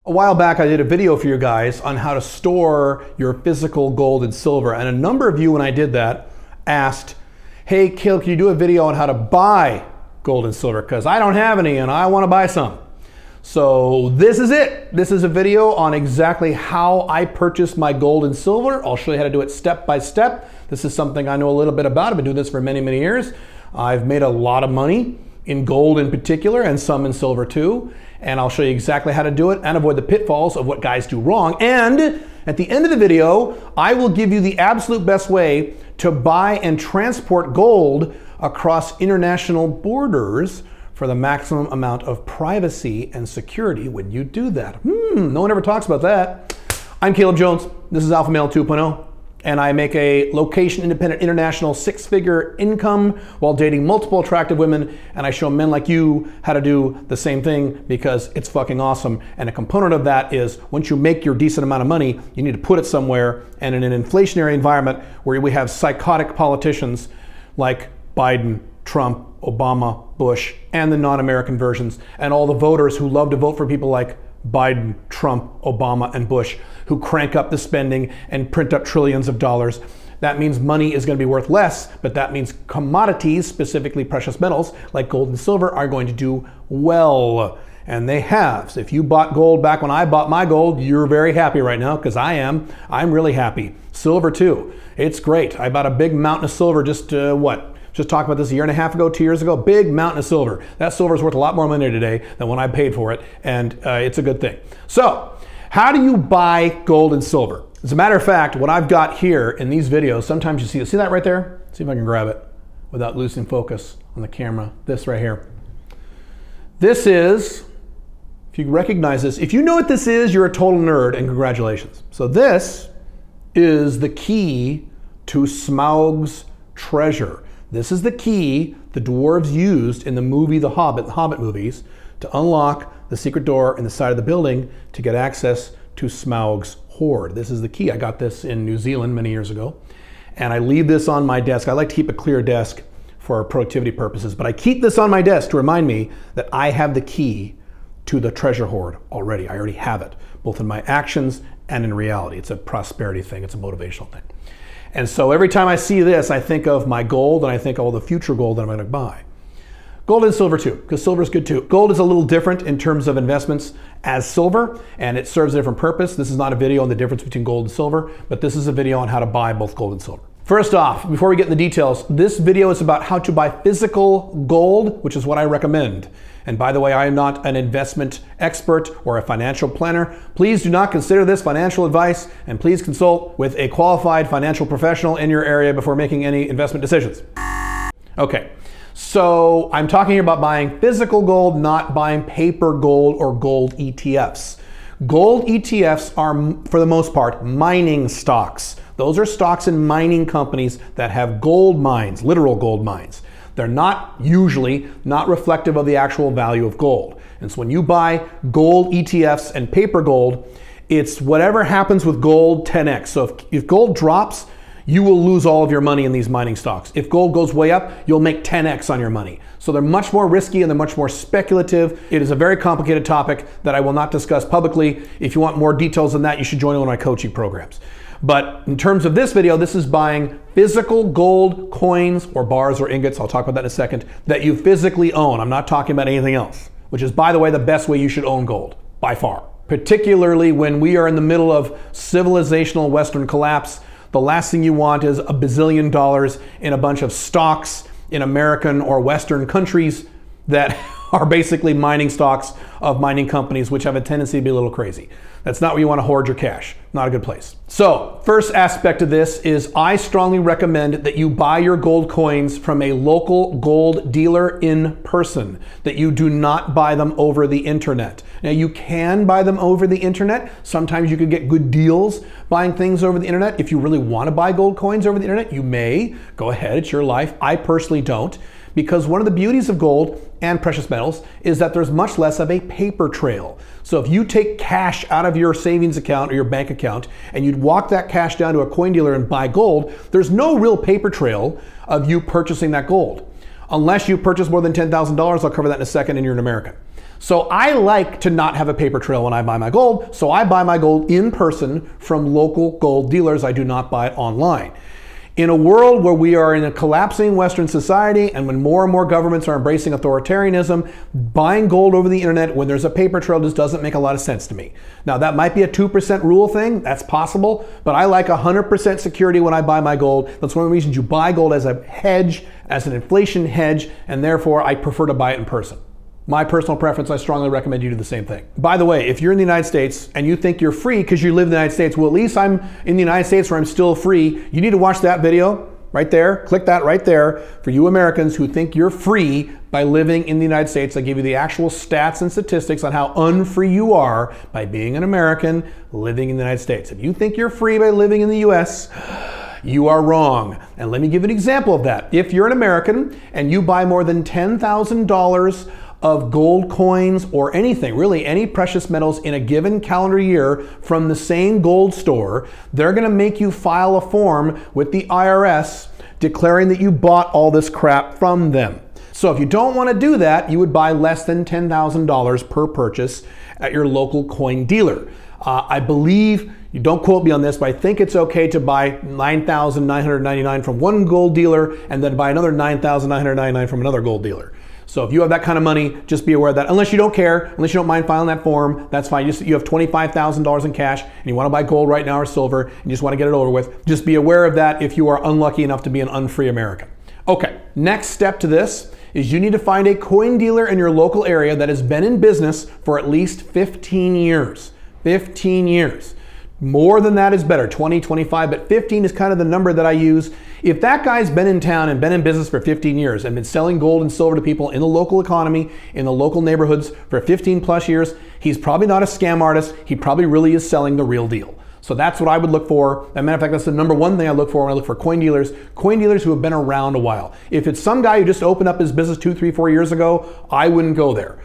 A while back, I did a video for you guys on how to store your physical gold and silver. And a number of you, when I did that, asked, hey, Kil, can you do a video on how to buy gold and silver? Because I don't have any and I want to buy some. So this is it. This is a video on exactly how I purchase my gold and silver. I'll show you how to do it step by step. This is something I know a little bit about. I've been doing this for many, many years. I've made a lot of money in gold in particular and some in silver too. And I'll show you exactly how to do it and avoid the pitfalls of what guys do wrong. And at the end of the video, I will give you the absolute best way to buy and transport gold across international borders for the maximum amount of privacy and security when you do that. No one ever talks about that. I'm Caleb Jones. This is Alpha Male 2.0. And I make a location-independent international six-figure income while dating multiple attractive women, and I show men like you how to do the same thing because it's fucking awesome. And a component of that is once you make your decent amount of money, you need to put it somewhere, and in an inflationary environment where we have psychotic politicians like Biden, Trump, Obama, Bush, and the non-American versions, and all the voters who love to vote for people like Biden, Trump, Obama, and Bush, who crank up the spending and print up trillions of dollars. That means money is going to be worth less, but that means commodities, specifically precious metals like gold and silver, are going to do well. And they have. So if you bought gold back when I bought my gold, you're very happy right now, because I am. I'm really happy. Silver too. It's great. I bought a big mountain of silver just talked about this a year and a half ago, 2 years ago, big mountain of silver. That silver is worth a lot more money today than when I paid for it, and it's a good thing. So, how do you buy gold and silver? As a matter of fact, what I've got here in these videos, sometimes you see that right there? See if I can grab it without losing focus on the camera. This right here. This is, if you recognize this, if you know what this is, you're a total nerd, and congratulations. So this is the key to Smaug's treasure. This is the key the dwarves used in the movie The Hobbit movies, to unlock the secret door in the side of the building to get access to Smaug's hoard. This is the key. I got this in New Zealand many years ago, and I leave this on my desk. I like to keep a clear desk for productivity purposes, but I keep this on my desk to remind me that I have the key to the treasure hoard already. I already have it, both in my actions and in reality. It's a prosperity thing. It's a motivational thing. And so every time I see this, I think of my gold and I think of all the future gold that I'm going to buy. Gold and silver too, because silver is good too. Gold is a little different in terms of investments as silver, and it serves a different purpose. This is not a video on the difference between gold and silver, but this is a video on how to buy both gold and silver. First off, before we get in the details, this video is about how to buy physical gold, which is what I recommend. And by the way, I am not an investment expert or a financial planner. Please do not consider this financial advice, and please consult with a qualified financial professional in your area before making any investment decisions. Okay, so I'm talking here about buying physical gold, not buying paper gold or gold ETFs. Gold ETFs are, for the most part, mining stocks. Those are stocks in mining companies that have gold mines, literal gold mines. They're usually not reflective of the actual value of gold. And so when you buy gold ETFs and paper gold, it's whatever happens with gold 10x. So if gold drops, you will lose all of your money in these mining stocks. If gold goes way up, you'll make 10x on your money. So they're much more risky and they're much more speculative. It is a very complicated topic that I will not discuss publicly. If you want more details on that, you should join one of my coaching programs. But in terms of this video, this is buying physical gold coins or bars or ingots, I'll talk about that in a second, that you physically own. I'm not talking about anything else, which is, by the way, the best way you should own gold, by far. Particularly when we are in the middle of civilizational Western collapse, the last thing you want is $1 bazillion in a bunch of stocks in American or Western countries that are basically mining stocks of mining companies, which have a tendency to be a little crazy. That's not where you want to hoard your cash. Not a good place. So, first aspect of this is I strongly recommend that you buy your gold coins from a local gold dealer in person, that you do not buy them over the internet. Now, you can buy them over the internet. Sometimes you can get good deals buying things over the internet. If you really want to buy gold coins over the internet, you may. Go ahead, it's your life. I personally don't. Because one of the beauties of gold and precious metals is that there's much less of a paper trail. So if you take cash out of your savings account or your bank account and you'd walk that cash down to a coin dealer and buy gold, there's no real paper trail of you purchasing that gold. Unless you purchase more than $10,000, I'll cover that in a second, and you're an American. So I like to not have a paper trail when I buy my gold, so I buy my gold in person from local gold dealers. I do not buy it online. In a world where we are in a collapsing Western society and when more and more governments are embracing authoritarianism, buying gold over the internet when there's a paper trail just doesn't make a lot of sense to me. Now that might be a 2% rule thing, that's possible, but I like 100% security when I buy my gold. That's one of the reasons you buy gold as a hedge, as an inflation hedge, and therefore I prefer to buy it in person. My personal preference, I strongly recommend you do the same thing. By the way, if you're in the United States and you think you're free because you live in the United States, well, at least I'm in the United States where I'm still free. You need to watch that video right there. Click that right there for you Americans who think you're free by living in the United States. I give you the actual stats and statistics on how unfree you are by being an American living in the United States. If you think you're free by living in the US, you are wrong. And let me give an example of that. If you're an American and you buy more than $10,000 of gold coins or anything, really any precious metals in a given calendar year from the same gold store, they're going to make you file a form with the IRS declaring that you bought all this crap from them. So if you don't want to do that, you would buy less than $10,000 per purchase at your local coin dealer. I believe, you don't quote me on this, but I think it's okay to buy $9,999 from one gold dealer and then buy another $9,999 from another gold dealer. So if you have that kind of money, just be aware of that. Unless you don't care, unless you don't mind filing that form, that's fine. You have $25,000 in cash and you want to buy gold right now or silver and you just want to get it over with, just be aware of that if you are unlucky enough to be an unfree American. Okay, next step to this is you need to find a coin dealer in your local area that has been in business for at least 15 years. 15 years. More than that is better, 20, 25, but 15 is kind of the number that I use. If that guy's been in town and been in business for 15 years and been selling gold and silver to people in the local economy, in the local neighborhoods for 15 plus years, he's probably not a scam artist. He probably really is selling the real deal. So that's what I would look for. As a matter of fact, that's the number one thing I look for when I look for coin dealers who have been around a while. If it's some guy who just opened up his business 2, 3, 4 years ago, I wouldn't go there.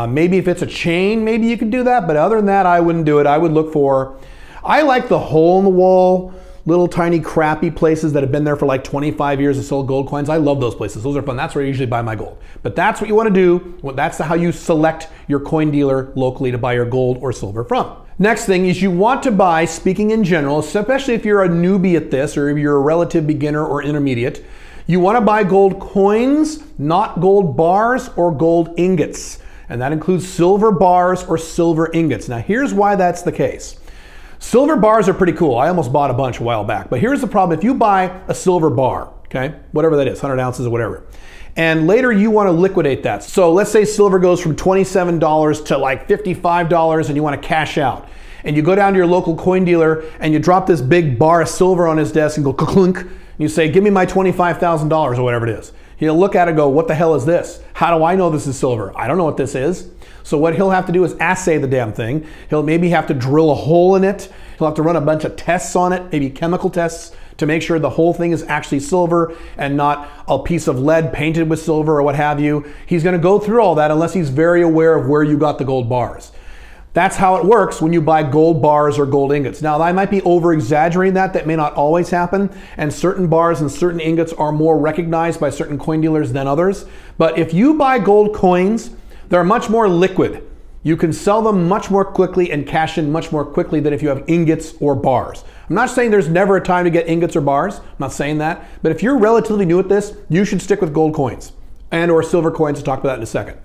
Maybe if it's a chain, maybe you could do that, but other than that, I wouldn't do it. I would look for, I like the hole in the wall, little tiny crappy places that have been there for like 25 years and sold gold coins. I love those places. Those are fun. That's where I usually buy my gold. But that's what you want to do. That's how you select your coin dealer locally to buy your gold or silver from. Next thing is you want to buy, speaking in general, especially if you're a newbie at this or if you're a relative beginner or intermediate, you want to buy gold coins, not gold bars or gold ingots. And that includes silver bars or silver ingots. Now here's why that's the case. Silver bars are pretty cool. I almost bought a bunch a while back. But here's the problem. If you buy a silver bar, okay, whatever that is, 100 ounces or whatever, and later you want to liquidate that. So let's say silver goes from $27 to like $55 and you want to cash out. And you go down to your local coin dealer and you drop this big bar of silver on his desk and go clunk. And you say, give me my $25,000 or whatever it is. He'll look at it and go, what the hell is this? How do I know this is silver? I don't know what this is. So what he'll have to do is assay the damn thing. He'll maybe have to drill a hole in it. He'll have to run a bunch of tests on it, maybe chemical tests, to make sure the whole thing is actually silver and not a piece of lead painted with silver or what have you. He's going to go through all that unless he's very aware of where you got the gold bars. That's how it works when you buy gold bars or gold ingots. Now, I might be over-exaggerating that. That may not always happen, and certain bars and certain ingots are more recognized by certain coin dealers than others. But if you buy gold coins, they're much more liquid. You can sell them much more quickly and cash in much more quickly than if you have ingots or bars. I'm not saying there's never a time to get ingots or bars. I'm not saying that. But if you're relatively new at this, you should stick with gold coins and or silver coins. We'll talk about that in a second.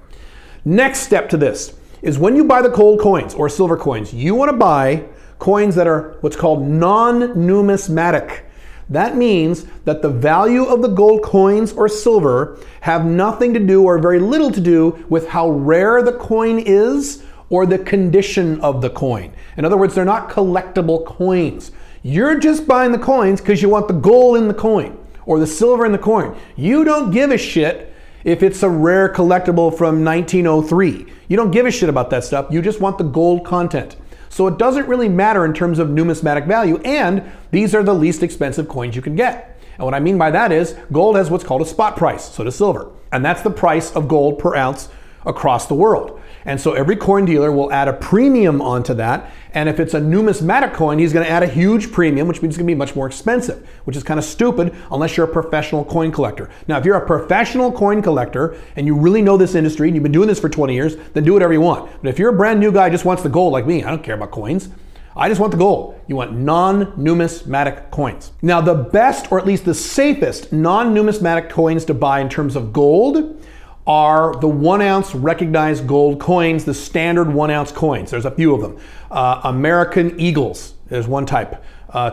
Next step to this is when you buy the gold coins or silver coins, you want to buy coins that are what's called non-numismatic. That means that the value of the gold coins or silver have nothing to do or very little to do with how rare the coin is or the condition of the coin. In other words, they're not collectible coins. You're just buying the coins because you want the gold in the coin or the silver in the coin. You don't give a shit if it's a rare collectible from 1903. You don't give a shit about that stuff. You just want the gold content. So it doesn't really matter in terms of numismatic value, and these are the least expensive coins you can get. And what I mean by that is gold has what's called a spot price, so does silver. And that's the price of gold per ounce across the world. And so every coin dealer will add a premium onto that. And if it's a numismatic coin, he's going to add a huge premium, which means it's going to be much more expensive, which is kind of stupid unless you're a professional coin collector. Now, if you're a professional coin collector and you really know this industry and you've been doing this for 20 years, then do whatever you want. But if you're a brand new guy who just wants the gold like me, I don't care about coins. I just want the gold. You want non-numismatic coins. Now, the best, or at least the safest, non-numismatic coins to buy in terms of gold are the 1 ounce recognized gold coins, the standard 1 ounce coins. There's a few of them. American Eagles is one type.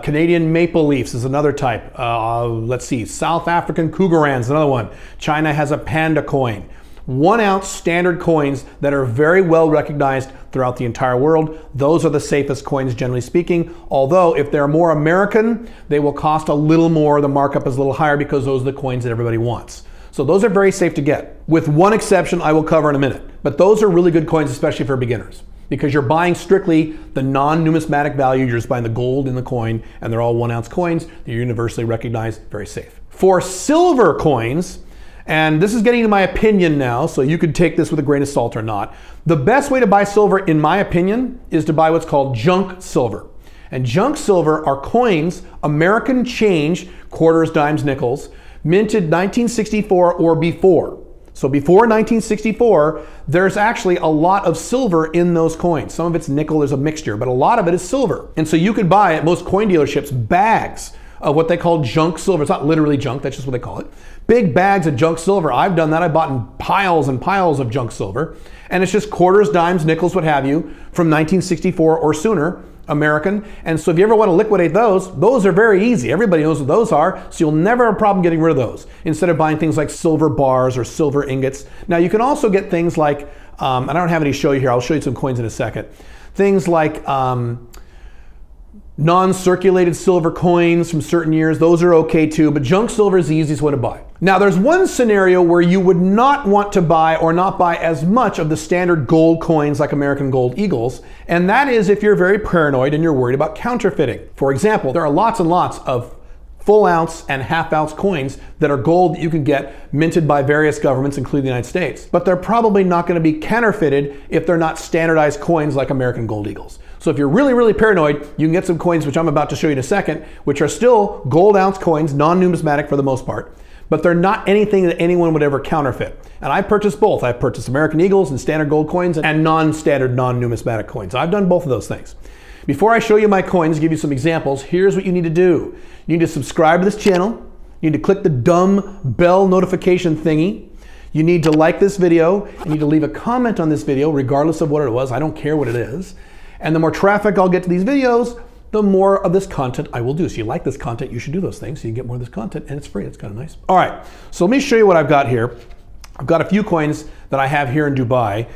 Canadian Maple Leafs is another type. Let's see, South African Cougarans is another one. China has a Panda coin. 1 ounce standard coins that are very well recognized throughout the entire world. Those are the safest coins, generally speaking. Although if they're more American, they will cost a little more. The markup is a little higher because those are the coins that everybody wants. So those are very safe to get. With one exception I will cover in a minute. But those are really good coins, especially for beginners, because you're buying strictly the non-numismatic value. You're just buying the gold in the coin, and they're all 1 ounce coins. They're universally recognized, very safe. For silver coins, and this is getting into my opinion now, so you could take this with a grain of salt or not. The best way to buy silver, in my opinion, is to buy what's called junk silver. And junk silver are coins, American change, quarters, dimes, nickels, minted 1964 or before. So before 1964, there's actually a lot of silver in those coins. Some of it's nickel, there's a mixture, but a lot of it is silver. And so you could buy at most coin dealerships bags of what they call junk silver. It's not literally junk, that's just what they call it. Big bags of junk silver. I've done that. I bought in piles and piles of junk silver. And it's just quarters, dimes, nickels, what have you, from 1964 or sooner, American. And so if you ever want to liquidate those are very easy. Everybody knows what those are, so you'll never have a problem getting rid of those, instead of buying things like silver bars or silver ingots. Now you can also get things like, I don't have any to show you here, I'll show you some coins in a second. Things like non-circulated silver coins from certain years, those are okay too, but junk silver is the easiest one to buy. Now there's one scenario where you would not want to buy or not buy as much of the standard gold coins like American Gold Eagles, and that is if you're very paranoid and you're worried about counterfeiting. For example, there are lots and lots of full ounce and half ounce coins that are gold that you can get minted by various governments, including the United States. But they're probably not going to be counterfeited if they're not standardized coins like American Gold Eagles. So if you're really, really paranoid, you can get some coins, which I'm about to show you in a second, which are still gold ounce coins, non-numismatic for the most part, but they're not anything that anyone would ever counterfeit. And I purchased both. I've purchased American Eagles and standard gold coins and non-standard, non-numismatic coins. I've done both of those things. Before I show you my coins, give you some examples, here's what you need to do. You need to subscribe to this channel. You need to click the dumb bell notification thingy. You need to like this video. You need to leave a comment on this video, regardless of what it was. I don't care what it is. And the more traffic I'll get to these videos, the more of this content I will do. So you like this content, you should do those things so you can get more of this content, and it's free. It's kind of nice. All right, so let me show you what I've got here. I've got a few coins that I have here in Dubai.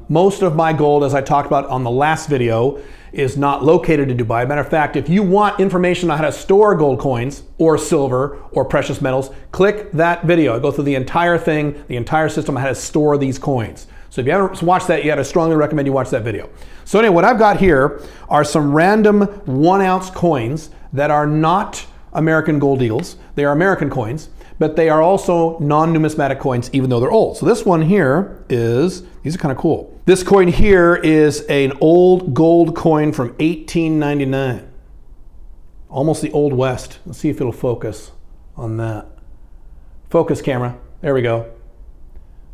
Most of my gold, as I talked about on the last video, is not located in Dubai. Matter of fact, if you want information on how to store gold coins or silver or precious metals, click that video. I go through the entire thing, the entire system, on how to store these coins. So if you haven't watched that yet, I strongly recommend you watch that video. So anyway, what I've got here are some random 1 ounce coins that are not American Gold Eagles. They are American coins, but they are also non-numismatic coins, even though they're old. So this one here is, these are kind of cool. This coin here is an old gold coin from 1899. Almost the Old West. Let's see if it'll focus on that. Focus camera, there we go.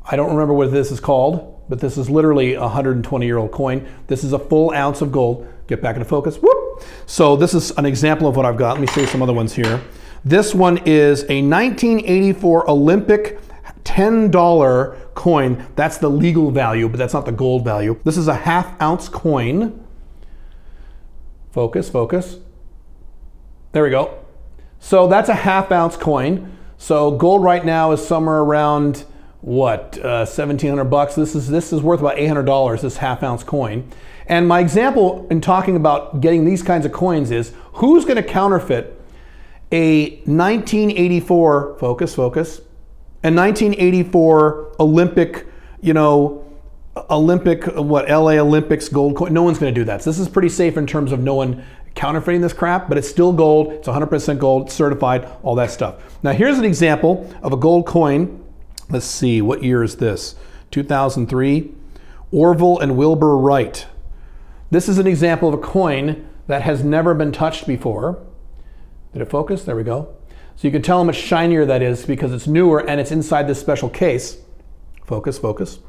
I don't remember what this is called, but this is literally a 120-year-old coin. This is a full ounce of gold. Get back into focus, whoop. So this is an example of what I've got. Let me show you some other ones here. This one is a 1984 Olympic $10 coin. That's the legal value, but that's not the gold value. This is a half ounce coin. Focus, focus. There we go. So that's a half ounce coin. So gold right now is somewhere around, what, 1,700 bucks. This is worth about $800, this half ounce coin. And my example in talking about getting these kinds of coins is, who's going to counterfeit a 1984, focus, focus, a 1984 Olympic, you know, Olympic, what, LA Olympics gold coin? No one's going to do that. So this is pretty safe in terms of no one counterfeiting this crap, but it's still gold. It's 100% gold, it's certified, all that stuff. Now here's an example of a gold coin. Let's see, what year is this? 2003. Orville and Wilbur Wright. This is an example of a coin that has never been touched before. Did it focus? There we go. So you can tell how much shinier that is because it's newer and it's inside this special case. Focus, focus.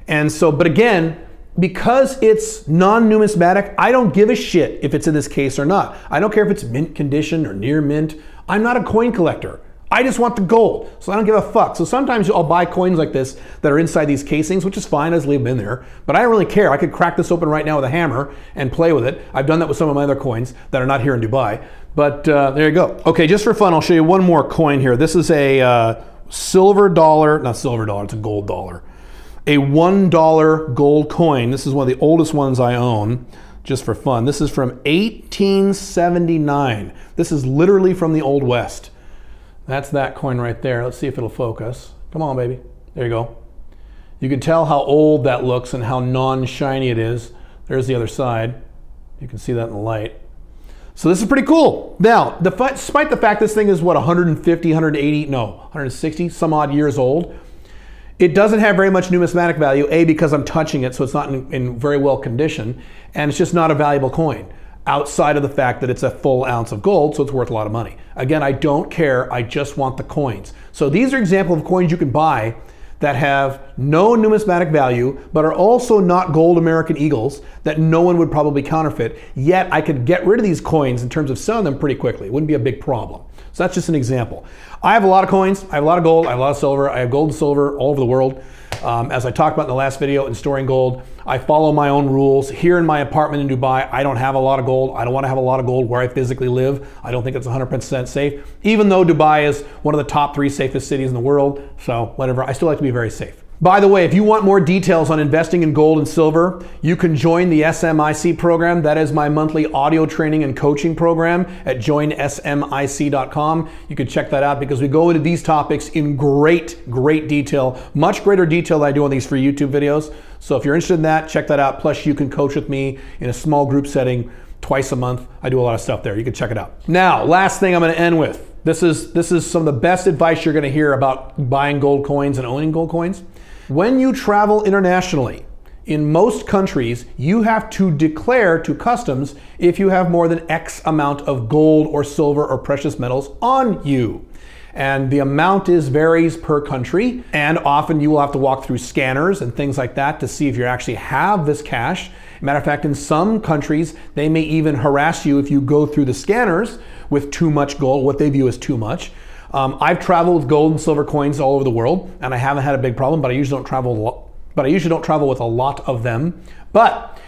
And so, but again, because it's non-numismatic, I don't give a shit if it's in this case or not. I don't care if it's mint condition or near mint. I'm not a coin collector. I just want the gold, so I don't give a fuck. So sometimes I'll buy coins like this that are inside these casings, which is fine, I just leave them in there. But I don't really care. I could crack this open right now with a hammer and play with it. I've done that with some of my other coins that are not here in Dubai. But there you go. Okay, just for fun, I'll show you one more coin here. This is a silver dollar, not silver dollar, it's a gold dollar. A $1 gold coin. This is one of the oldest ones I own, just for fun. This is from 1879. This is literally from the Old West. That's that coin right there. Let's see if it'll focus. Come on, baby. There you go. You can tell how old that looks and how non-shiny it is. There's the other side. You can see that in the light. So this is pretty cool. Now, despite the fact this thing is, what, 150, 180, no, 160 some odd years old, it doesn't have very much numismatic value, A, because I'm touching it, so it's not in very well condition, and it's just not a valuable coin, outside of the fact that it's a full ounce of gold, so it's worth a lot of money. Again, I don't care, I just want the coins. So these are examples of coins you can buy that have no numismatic value, but are also not gold American Eagles that no one would probably counterfeit, yet I could get rid of these coins in terms of selling them pretty quickly. It wouldn't be a big problem. So that's just an example. I have a lot of coins, I have a lot of gold, I have a lot of silver, I have gold and silver all over the world. As I talked about in the last video in storing gold, I follow my own rules. Here in my apartment in Dubai, I don't have a lot of gold. I don't want to have a lot of gold where I physically live. I don't think it's 100% safe, even though Dubai is one of the top 3 safest cities in the world. So whatever, I still like to be very safe. By the way, if you want more details on investing in gold and silver, you can join the SMIC program. That is my monthly audio training and coaching program at joinsmic.com. You can check that out because we go into these topics in great detail, much greater detail than I do on these free YouTube videos. So if you're interested in that, check that out. Plus you can coach with me in a small group setting twice a month. I do a lot of stuff there. You can check it out. Now, last thing I'm going to end with. This is some of the best advice you're going to hear about buying gold coins and owning gold coins. When you travel internationally, in most countries, you have to declare to customs if you have more than X amount of gold or silver or precious metals on you. And the amount varies per country, and often you will have to walk through scanners and things like that to see if you actually have this cash. Matter of fact, in some countries, they may even harass you if you go through the scanners with too much gold, what they view as too much. I've traveled with gold and silver coins all over the world, and I haven't had a big problem, but I usually don't travel with a lot of them. But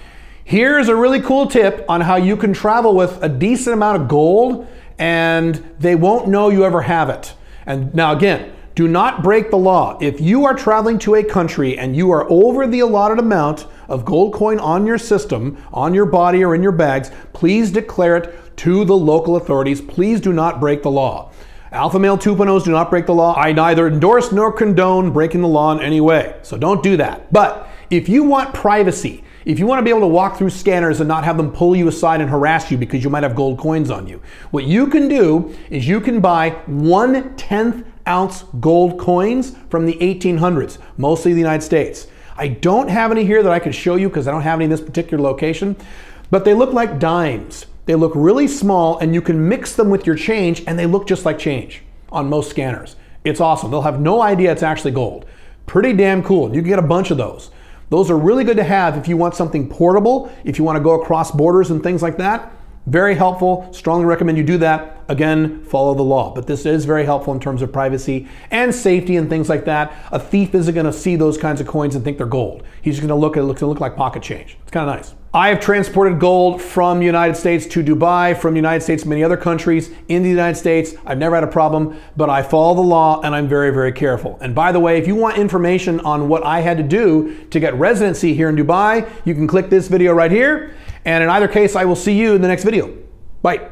here's a really cool tip on how you can travel with a decent amount of gold and they won't know you ever have it. And now again, do not break the law. If you are traveling to a country and you are over the allotted amount of gold coin on your system, on your body or in your bags, please declare it to the local authorities. Please do not break the law. Alpha male 2.0s do not break the law. I neither endorse nor condone breaking the law in any way. So don't do that. But if you want privacy, if you want to be able to walk through scanners and not have them pull you aside and harass you because you might have gold coins on you, what you can do is you can buy 1/10 ounce gold coins from the 1800s, mostly the United States. I don't have any here that I can show you because I don't have any in this particular location, but they look like dimes. They look really small and you can mix them with your change and they look just like change on most scanners. It's awesome. They'll have no idea it's actually gold. Pretty damn cool. You can get a bunch of those. Those are really good to have if you want something portable, if you want to go across borders and things like that. Very helpful. Strongly recommend you do that. Again, follow the law. But this is very helpful in terms of privacy and safety and things like that. A thief isn't going to see those kinds of coins and think they're gold. He's just going to look at it, it's going to look like pocket change. It's kind of nice. I have transported gold from the United States to Dubai, from the United States to many other countries, in the United States. I've never had a problem, but I follow the law and I'm very careful. And by the way, if you want information on what I had to do to get residency here in Dubai, you can click this video right here. And in either case, I will see you in the next video. Bye.